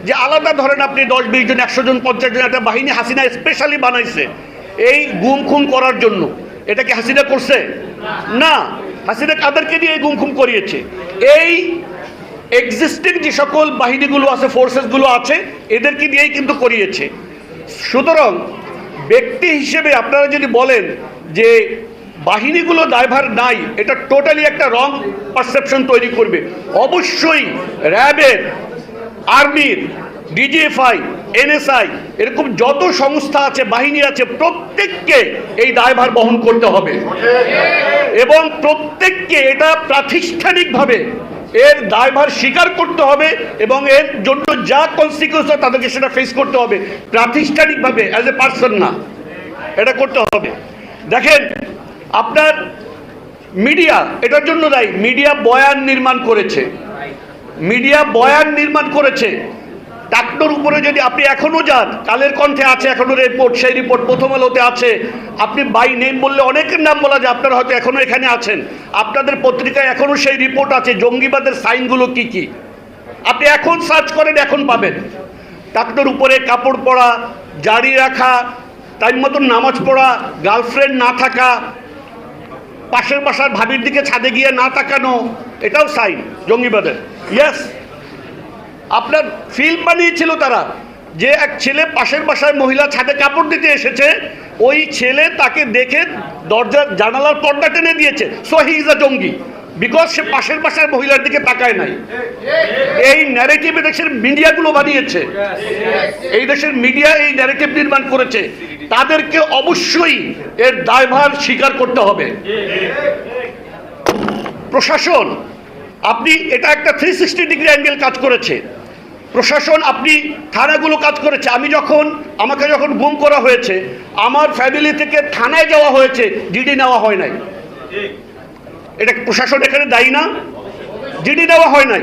যে আলাদা ধরেন আপনি 10-20 জন 100 জন 50 জন একটা বাহিনী হাসিনা স্পেশালি বানাইছে এই গুম খুন করার জন্য, এটা কি হাসিনা করছে? না। হাসিনা কাদেরকে দিয়ে এই গুম খুন করিয়েছে? এই এক্সিস্টিং যে সকল বাহিনীগুলো আছে, ফোর্সেসগুলো আছে, এদেরকে দিয়েই কিন্তু করিয়েছে। সুতরাং ব্যক্তি হিসেবে আপনারা যদি বলেন যে বাহিনীগুলো দায়ভার নাই, এটা টোটালি একটা রং পারসেপশন তৈরি করবে। অবশ্যই র্যাবের, আর্মির, ডিজিএফআই, এনএসআই এরকম যত সংস্থা আছে, বাহিনী আছে, প্রত্যেককে এই দায়ভার বহন করতে হবে এবং প্রত্যেককে এটা প্রাতিষ্ঠানিকভাবে এর দায়ভার স্বীকার করতে হবে এবং এর জন্য যা কনসিকুয়েন্স হয় তাদেরকে সেটা ফেস করতে হবে প্রাতিষ্ঠানিকভাবে, অ্যাজ এ পার্সন না, এটা করতে হবে। দেখেন, আপনার মিডিয়া এটার জন্য দায়ী। মিডিয়া বয়ান নির্মাণ করেছে, মিডিয়া বয়ান নির্মাণ করেছে। টাকনোর উপরে যদি আপনি এখনো যান, কালের কণ্ঠে আছে এখনো রিপোর্ট, সেই রিপোর্ট প্রথম আলোতে আছে। আপনি বাই নেম বললে অনেকের নাম বলা যায়, আপনারা হয়তো এখনো এখানে আছেন, আপনাদের পত্রিকায় এখনো সেই রিপোর্ট আছে, জঙ্গিবাদের সাইনগুলো কি কি। আপনি এখন সার্চ করেন, এখন পাবেন। টাকনোর উপরে কাপড় পরা, জারি রাখা, টাইম মতন নামাজ পড়া, গার্লফ্রেন্ড না থাকা, পাশের বাসার ভাবির দিকে ছাদে গিয়ে না তাকানো, এটাও সাইন জঙ্গিবাদের। ইয়েস, আপনার ফিল্ম বানিয়েছিল তারা, যে এক ছেলে পাশের বাসায় মহিলা ছাদে কাপড় দিতে এসেছে, ওই ছেলে তাকে দেখে দরজার জানালার পর্দা টেনে দিয়েছে, সো হি ইজ আ জঙ্গি, বিকজ সে পাশের বাসার মহিলার দিকে তাকায় নাই। এই ন্যারেটিভ দেশের মিডিয়াগুলো বানিয়েছে, এই দেশের মিডিয়া এই ন্যারেটিভ নির্মাণ করেছে। তাদেরকে অবশ্যই এর দায়ভার স্বীকার করতে হবে। প্রশাসন, আপনি এটা একটা 360 ডিগ্রি অ্যাঙ্গেল কাজ করেছে। প্রশাসন, আপনি থানাগুলো কাজ করেছে। আমাকে যখন গুম করা হয়েছে, আমার ফ্যামিলি থেকে থানায় যাওয়া হয়েছে, জিডি নেওয়া হয় নাই। এটা প্রশাসন এখানে দায়ী না? জিডি নেওয়া হয় নাই।